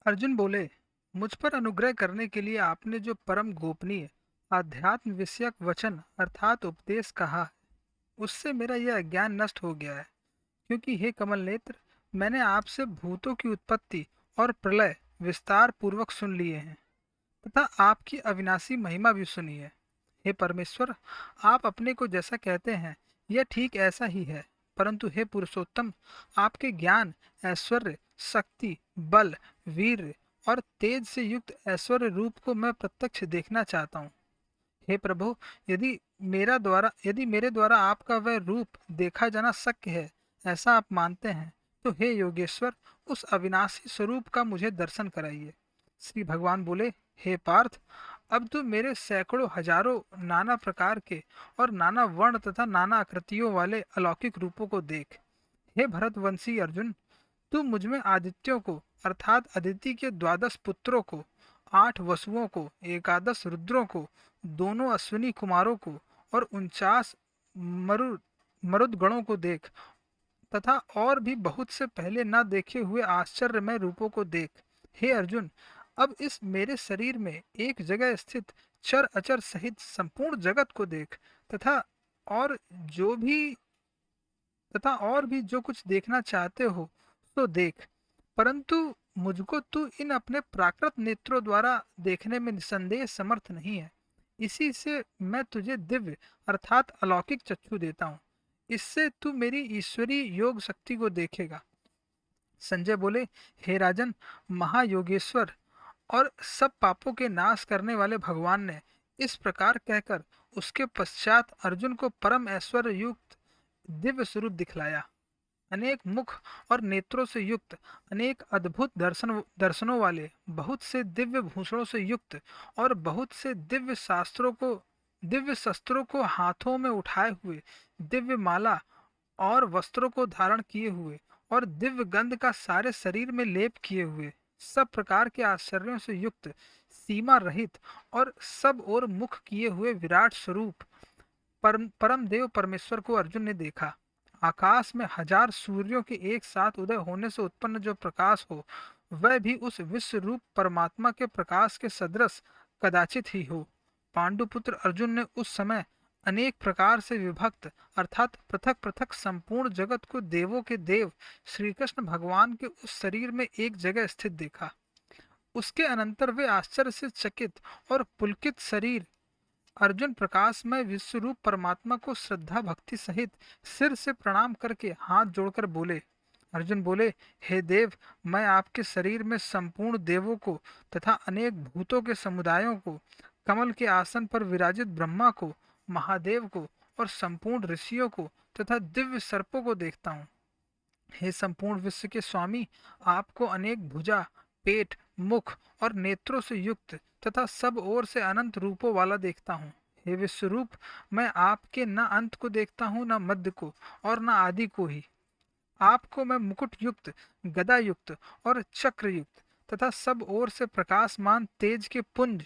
अर्जुन बोले, मुझ पर अनुग्रह करने के लिए आपने जो परम गोपनीय आध्यात्म विषयक वचन अर्थात उपदेश कहा है, उससे मेरा यह अज्ञान नष्ट हो गया है। क्योंकि हे कमल नेत्र, मैंने आपसे भूतों की उत्पत्ति और प्रलय विस्तार पूर्वक सुन लिए हैं तथा आपकी अविनाशी महिमा भी सुनी है। हे परमेश्वर, आप अपने को जैसा कहते हैं यह ठीक ऐसा ही है। परंतु हे पुरुषोत्तम, आपके ज्ञान, ऐश्वर्य, शक्ति, बल, वीर और तेज से युक्त ऐश्वर्य रूप को मैं प्रत्यक्ष देखना चाहता हूँ। हे प्रभु, यदि मेरे द्वारा आपका वह रूप देखा जाना शक्य है, ऐसा आप मानते हैं, तो हे योगेश्वर, उस अविनाशी स्वरूप का मुझे दर्शन कराइए। श्री भगवान बोले, हे पार्थ, अब तू मेरे सैकड़ों हजारों नाना प्रकार के और नाना वर्ण तथा नाना आकृतियों वाले अलौकिक रूपों को देख। हे भरतवंशी अर्जुन, तू मुझमें आदित्यों को अर्थात अदिति के द्वादश पुत्रों को, 8 वसुओं को, एकादश रुद्रों को, दोनों अश्विनी कुमारों को और 49 मरु मरुदगणों को देख तथा और भी बहुत से पहले न देखे हुए आश्चर्यमय रूपों को देख। हे अर्जुन, अब इस मेरे शरीर में एक जगह स्थित चर अचर सहित संपूर्ण जगत को देख तथा और जो भी और भी जो कुछ देखना चाहते हो तो देख। परंतु मुझको तू इन अपने प्राकृत नेत्रों द्वारा देखने में निसंदेह समर्थ नहीं है। इसी से मैं तुझे दिव्य अर्थात अलौकिक चक्षु देता हूँ। इससे तू मेरी ईश्वरीय योग शक्ति को देखेगा। संजय बोले, हे राजन, महायोगेश्वर और सब पापों के नाश करने वाले भगवान ने इस प्रकार कहकर उसके पश्चात अर्जुन को परम ऐश्वर्य युक्त दिव्य स्वरूप दिखलाया। अनेक मुख और नेत्रों से युक्त, अनेक अद्भुत दर्शनों वाले, बहुत से दिव्य भूषणों से युक्त और बहुत से दिव्य शस्त्रों को हाथों में उठाए हुए, दिव्य माला और वस्त्रों को धारण किए हुए और दिव्य गंध का सारे शरीर में लेप किए हुए, सब प्रकार के आश्चर्यों से युक्त, सीमा रहित और सब ओर मुख किए हुए विराट स्वरूप परम देव परमेश्वर को अर्जुन ने देखा। आकाश में हजार सूर्यों के एक साथ उदय होने से उत्पन्न जो प्रकाश हो, वह भी उस विश्व रूप परमात्मा के प्रकाश के सदृश कदाचित ही हो। पांडुपुत्र अर्जुन ने उस समय अनेक प्रकार से विभक्त अर्थात पृथक पृथक संपूर्ण जगत को देवों के देव श्री कृष्ण भगवान के उस शरीर में एक जगह स्थित देखा। उसके अनंतर वे आश्चर्य से चकित और पुलकित शरीर अर्जुन प्रकाशमय विश्वरूप परमात्मा को श्रद्धा भक्ति सहित सिर से प्रणाम करके हाथ जोड़कर बोले। अर्जुन बोले, हे देव, मैं आपके शरीर में संपूर्ण देवों को तथा अनेक भूतों के समुदायों को, कमल के आसन पर विराजित ब्रह्मा को, महादेव को और संपूर्ण ऋषियों को तथा दिव्य सर्पों को देखता हूँ। हे संपूर्ण विश्व के स्वामी, आपको अनेक भुजा, पेट, मुख और नेत्रों से युक्त तथा सब ओर से अनंत रूपों वाला देखता हूँ। हे विश्वरूप, मैं आपके न अंत को देखता हूँ, न मध्य को और न आदि को ही। आपको मैं मुकुट युक्त, गदा युक्त और चक्र युक्त तथा सब ओर से प्रकाशमान तेज के पुंज,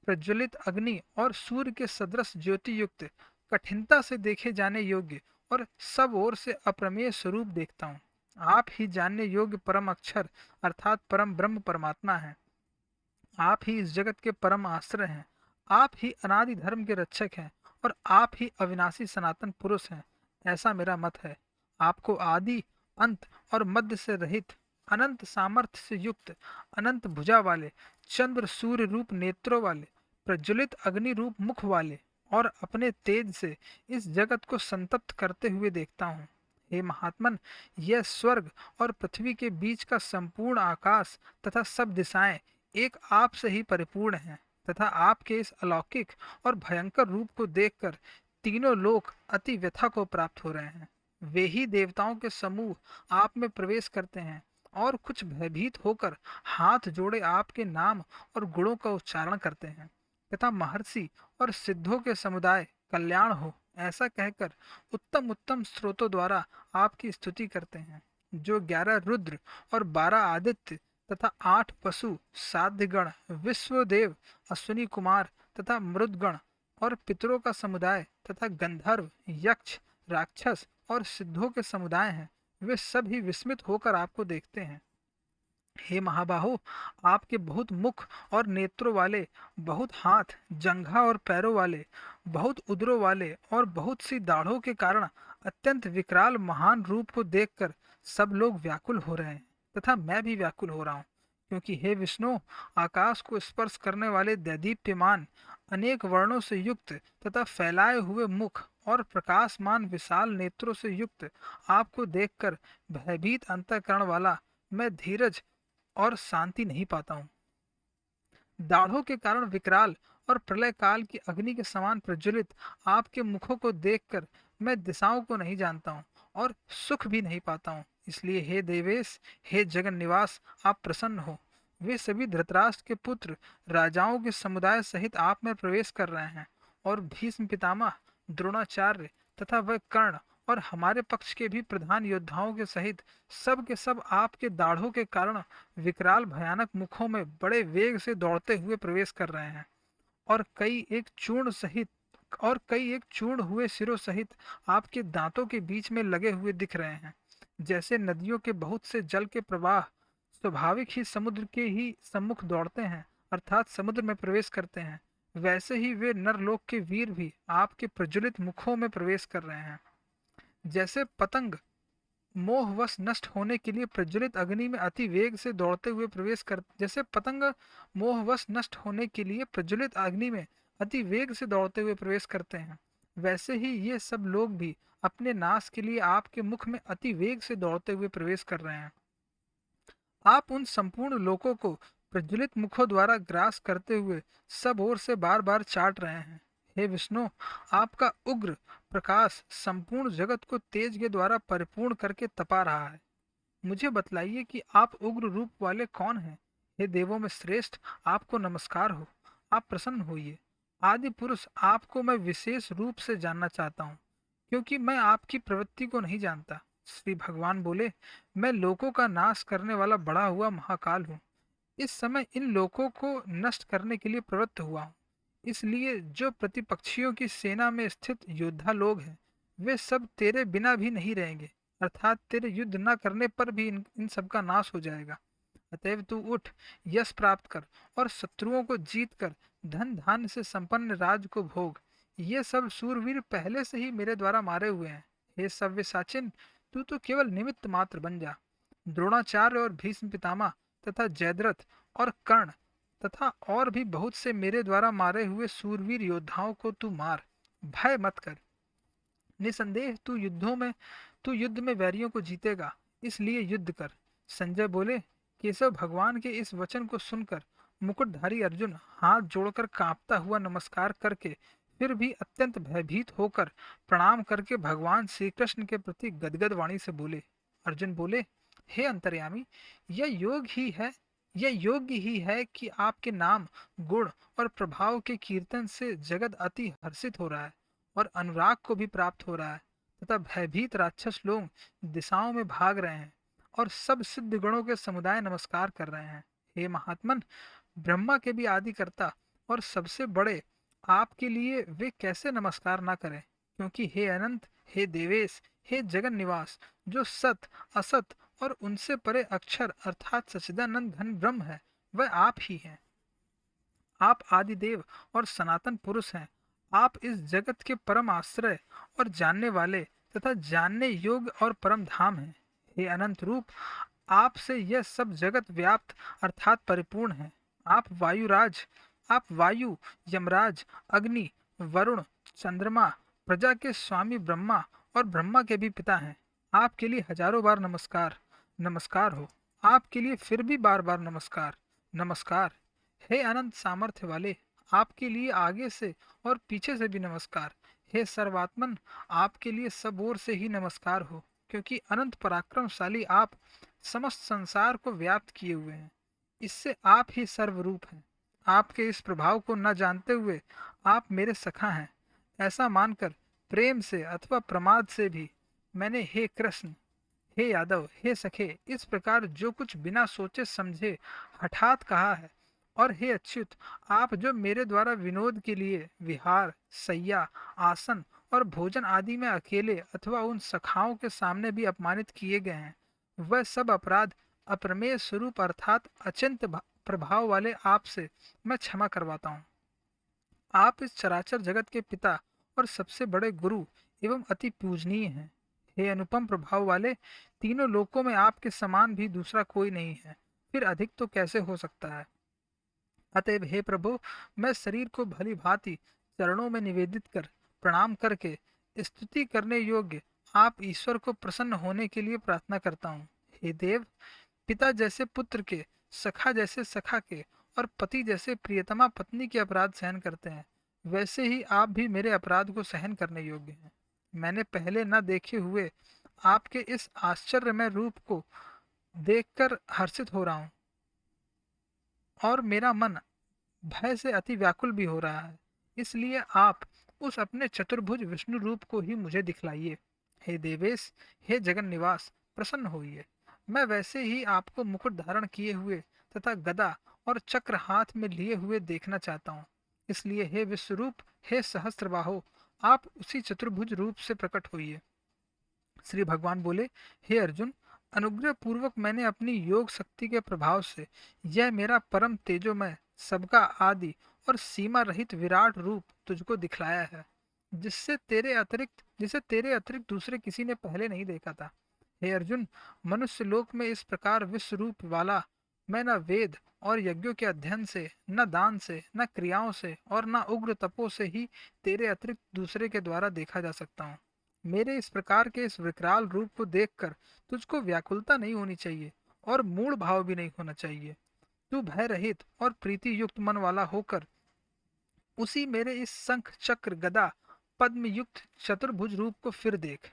प्रज्वलित अग्नि और सूर्य के सदृश ज्योति युक्त, कठिनता से देखे जाने योग्य और सब ओर से अप्रमेय स्वरूप देखता हूँ। आप ही जानने योग्य परम अक्षर अर्थात परम ब्रह्म परमात्मा है। आप ही इस जगत के परम आश्रय हैं। आप ही अनादि धर्म के रक्षक हैं और आप ही अविनाशी सनातन पुरुष हैं। ऐसा मेरा मत है। आपको आदि, अंत और मध्य से रहित, अनंत सामर्थ्य से युक्त, अनंत भुजा वाले, चंद्र सूर्य रूप नेत्रों वाले, प्रज्वलित अग्नि रूप मुख वाले और अपने तेज से इस जगत को संतप्त करते हुए देखता हूँ। हे महात्मन, यह स्वर्ग और पृथ्वी के बीच का संपूर्ण आकाश तथा सब दिशाएं एक आप से ही परिपूर्ण हैं तथा आपके इस अलौकिक और भयंकर रूप को देखकर तीनों लोक अति व्यथा को प्राप्त हो रहे हैं। वे ही देवताओं के समूह आप में प्रवेश करते हैं और कुछ भयभीत होकर हाथ जोड़े आपके नाम और गुणों का उच्चारण करते हैं तथा महर्षि और सिद्धों के समुदाय कल्याण हो ऐसा कहकर उत्तम उत्तम स्रोतों द्वारा आपकी स्तुति करते हैं। जो 11 रुद्र और 12 आदित्य तथा 8 पशु, साध्यगण, विश्वदेव, अश्विनी कुमार तथा मृदगण और पितरों का समुदाय तथा गंधर्व, यक्ष, राक्षस और सिद्धों के समुदाय हैं, वे सब ही विस्मित होकर आपको देखते हैं। हे महाबाहो, आपके बहुत मुख और नेत्रों वाले, बहुत हाथ, जंघा और पैरों वाले, बहुत उदरों वाले और बहुत सी दाढ़ों के कारण अत्यंत विकराल महान रूप को देखकर सब लोग व्याकुल हो रहे हैं, तथा मैं भी व्याकुल हो रहा हूँ। क्योंकि हे विष्णु, आकाश को स्पर्श करने वाले दैदीप्यमान, अनेक वर्णों से युक्त तथा फैलाए हुए मुख और प्रकाशमान विशाल नेत्रों से युक्त आपको देखकर भयभीत अंतःकरण वाला मैं धीरज और शांति नहीं पाता हूँ। दाढ़ों के कारण विकराल और प्रलय काल की अग्नि के समान प्रज्वलित आपके मुखों को देखकर मैं दिशाओं को नहीं जानता हूँ और सुख भी नहीं पाता हूँ। इसलिए हे देवेश, हे जगन निवास, आप प्रसन्न हो। वे सभी धृतराष्ट्र के पुत्र राजाओं के समुदाय सहित आप में प्रवेश कर रहे हैं, और भीष्म पितामह, द्रोणाचार्य तथा वह कर्ण और हमारे पक्ष के भी प्रधान योद्धाओं के सहित सब के सब आपके दाढ़ों के कारण विकराल भयानक मुखों में बड़े वेग से दौड़ते हुए प्रवेश कर रहे हैं, और कई एक चूर्ण हुए सिरों सहित आपके दांतों के बीच में लगे हुए दिख रहे हैं। जैसे नदियों के बहुत से जल के प्रवाह स्वाभाविक ही समुद्र के ही सम्मुख दौड़ते हैं, अर्थात समुद्र में प्रवेश करते हैं, वैसे ही वे नरलोक के वीर भी आपके प्रज्वलित मुखों में प्रवेश कर रहे हैं। जैसे पतंग मोहवश नष्ट होने के लिए प्रज्वलित अग्नि में अति वेग से दौड़ते हुए प्रवेश कर जैसे पतंग मोहवश नष्ट होने के लिए प्रज्वलित अग्नि में अति वेग से दौड़ते हुए प्रवेश करते हैं, वैसे ही ये सब लोग भी अपने नाश के लिए आपके मुख में अति वेग से दौड़ते हुए प्रवेश कर रहे हैं। आप उन संपूर्ण लोकों को प्रज्वलित मुखों द्वारा ग्रास करते हुए सब ओर से बार बार चाट रहे हैं। हे विष्णु, आपका उग्र प्रकाश संपूर्ण जगत को तेज के द्वारा परिपूर्ण करके तपा रहा है। मुझे बतलाइए कि आप उग्र रूप वाले कौन हैं। हे देवों में श्रेष्ठ, आपको नमस्कार हो। आप प्रसन्न होइए। आदि पुरुष, आपको मैं विशेष रूप से जानना चाहता हूँ, क्योंकि मैं आपकी प्रवृत्ति को नहीं जानता। श्री भगवान बोले, मैं लोकों का नाश करने वाला बड़ा हुआ महाकाल हूँ। इस समय इन लोकों को नष्ट करने के लिए प्रवृत्त हुआ हूँ। इसलिए जो प्रतिपक्षियों की सेना में स्थित योद्धा लोग हैं, वे सब तेरे बिना भी नहीं रहेंगे, अर्थात तेरे युद्ध न करने पर भी इन सब का नाश हो जाएगा। अतएव तू उठ, यश प्राप्त कर और शत्रुओं को जीत कर धन धान्य से संपन्न राज को भोग। ये सब सूरवीर पहले से ही मेरे द्वारा मारे हुए हैं। हे सव्यसाचिन, तू तो केवल निमित्त मात्र बन जा। द्रोणाचार्य और भीष्म पितामह तथा जयद्रथ और कर्ण तथा और भी बहुत से मेरे द्वारा मारे हुए सूरवीर योद्धाओं को तू मार। भय मत कर। निसंदेह तू युद्ध में वैरियों को जीतेगा, इसलिए युद्ध कर। संजय बोले, केशव भगवान के इस वचन को सुनकर मुकुटधारी अर्जुन हाथ जोड़कर कांपता हुआ नमस्कार करके फिर भी अत्यंत भयभीत होकर प्रणाम करके भगवान श्री कृष्ण के प्रति गदगद वाणी से बोले। अर्जुन बोले, हे अंतर्यामी, यह योग ही है यह योग्य ही है कि आपके नाम, गुण और प्रभाव के कीर्तन से जगत अति हर्षित हो रहा है और अनुराग को भी प्राप्त हो रहा है, तथा भयभीत राक्षस लोग दिशाओं में भाग रहे हैं और सब सिद्ध गणों के समुदाय नमस्कार कर रहे हैं। हे महात्मन, ब्रह्मा के भी आदि करता और सबसे बड़े आपके लिए वे कैसे नमस्कार ना करें, क्योंकि हे अनंत, हे देवेश, हे जगन निवास, जो सत, असत और उनसे परे अक्षर अर्थात सच्चिदानंद घन ब्रह्म है, वह आप ही हैं। आप आदिदेव और सनातन पुरुष हैं। आप इस जगत के परम आश्रय और जानने वाले तथा जानने योग्य और परम धाम हैं। हे अनंत रूप, आपसे यह सब जगत व्याप्त अर्थात परिपूर्ण है। आप वायु, यमराज, अग्नि, वरुण, चंद्रमा, प्रजा के स्वामी ब्रह्मा और ब्रह्मा के भी पिता हैं। आपके लिए हजारों बार नमस्कार, नमस्कार हो। आपके लिए फिर भी बार बार नमस्कार, नमस्कार। हे अनंत सामर्थ्य वाले, आपके लिए आगे से और पीछे से भी नमस्कार। हे सर्वात्मन, आपके लिए सब ओर से ही नमस्कार हो, क्योंकि अनंत पराक्रमशाली आप समस्त संसार को व्याप्त किए हुए हैं। इससे आप ही सर्वरूप हैं। आपके इस प्रभाव को न जानते हुए आप मेरे सखा हैं, ऐसा मानकर प्रेम से अथवा प्रमाद से भी मैंने हे कृष्ण, हे यादव, हे सखे, इस प्रकार जो कुछ बिना सोचे समझे हठात कहा है। और हे अच्युत, आप जो मेरे द्वारा विनोद के लिए विहार, सैया, आसन और भोजन आदि में अकेले अथवा उन सखाओं के सामने भी अपमानित किए गए हैं, वह सब अपराध अप्रमेय स्वरूप अर्थात अचिंत्य प्रभाव वाले आपसे मैं क्षमा करवाता हूँ। आप इस चराचर जगत के पिता और सबसे बड़े गुरु एवं अति पूजनीय हैं। हे अनुपम प्रभाव वाले, तीनों लोकों में आपके समान भी दूसरा कोई नहीं है, फिर अधिक तो कैसे हो सकता है। अतएव हे प्रभु, मैं शरीर को भली भांति चरणों में निवेदित कर प्रणाम करके स्तुति करने योग्य आप ईश्वर को प्रसन्न होने के लिए प्रार्थना करता हूँ। हे देव, पिता जैसे पुत्र के, सखा जैसे सखा के और पति जैसे प्रियतमा पत्नी के अपराध सहन करते हैं, वैसे ही आप भी मेरे अपराध को सहन करने योग्य हैं। मैंने पहले न देखे हुए आपके इस आश्चर्यमय रूप को देखकर हर्षित हो रहा हूँ और मेरा मन भय से अति व्याकुल भी हो रहा है। इसलिए आप उस अपने चतुर्भुज विष्णु रूप को ही मुझे दिखलाइए। हे देवेश, हे जगन निवास, प्रसन्न होइए। मैं वैसे ही आपको मुकुट धारण किए हुए तथा गदा और चक्र हाथ में लिए हुए देखना चाहता हूँ। इसलिए हे विश्वरूप, हे सहस्त्रबाहो, आप उसी चतुर्भुज रूप से प्रकट होइए। श्री भगवान बोले, हे अर्जुन, अनुग्रह पूर्वक मैंने अपनी योग शक्ति के प्रभाव से यह मेरा परम तेजोमय, सबका आदि और सीमा रहित विराट रूप तुझको दिखलाया है, जिसे तेरे अतिरिक्त दूसरे किसी ने पहले नहीं देखा था। हे अर्जुन, मनुष्य लोक में इस प्रकार विश्व रूप वाला मैं न वेद और यज्ञों के अध्ययन से, न दान से, न क्रियाओं से और न उग्र तपो से ही तेरे अतिरिक्त दूसरे के द्वारा देखा जा सकता हूँ। मेरे इस प्रकार के इस विकराल रूप को देखकर तुझको व्याकुलता नहीं होनी चाहिए और मूढ़ भाव भी नहीं होना चाहिए। तू भय रहित और प्रीति युक्त मन वाला होकर उसी मेरे इस शंख चक्र गदा पद्म युक्त चतुर्भुज रूप को फिर देख।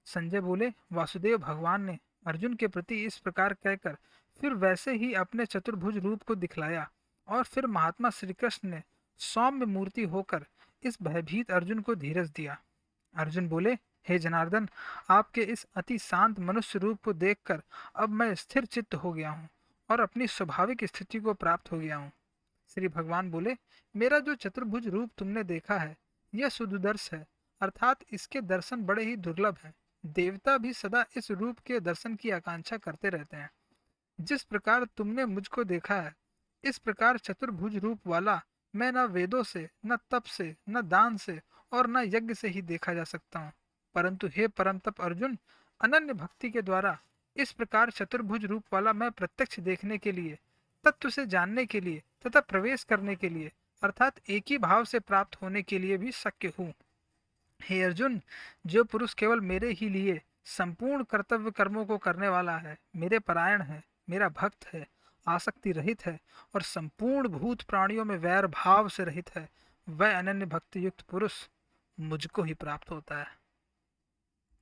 संजय बोले, वासुदेव भगवान ने अर्जुन के प्रति इस प्रकार कहकर फिर वैसे ही अपने चतुर्भुज रूप को दिखलाया और फिर महात्मा श्री कृष्ण ने सौम्य मूर्ति होकर इस भयभीत अर्जुन को धीरज दिया। अर्जुन बोले, हे जनार्दन, आपके इस अति शांत मनुष्य रूप को देखकर अब मैं स्थिर चित्त हो गया हूँ और अपनी स्वाभाविक स्थिति को प्राप्त हो गया हूँ। श्री भगवान बोले, मेरा जो चतुर्भुज रूप तुमने देखा है यह सुदुदर्श है, अर्थात इसके दर्शन बड़े ही दुर्लभ हैं। देवता भी सदा इस रूप के दर्शन की आकांक्षा करते रहते हैं। जिस प्रकार तुमने मुझको देखा है, इस प्रकार चतुर्भुज रूप वाला मैं न वेदों से, न तप से, न दान से और न यज्ञ से ही देखा जा सकता हूँ। परंतु हे परम तप अर्जुन, अनन्य भक्ति के द्वारा इस प्रकार चतुर्भुज रूप वाला मैं प्रत्यक्ष देखने के लिए, तत्व से जानने के लिए तथा प्रवेश करने के लिए, अर्थात एक ही भाव से प्राप्त होने के लिए भी शक्य हूँ। हे अर्जुन, जो पुरुष केवल मेरे ही लिए संपूर्ण कर्तव्य कर्मों को करने वाला है, मेरे परायण है, मेरा भक्त है, आसक्ति रहित है और संपूर्ण भूत प्राणियों में वैर भाव से रहित है, वह अनन्य भक्ति युक्त पुरुष मुझको ही प्राप्त होता है।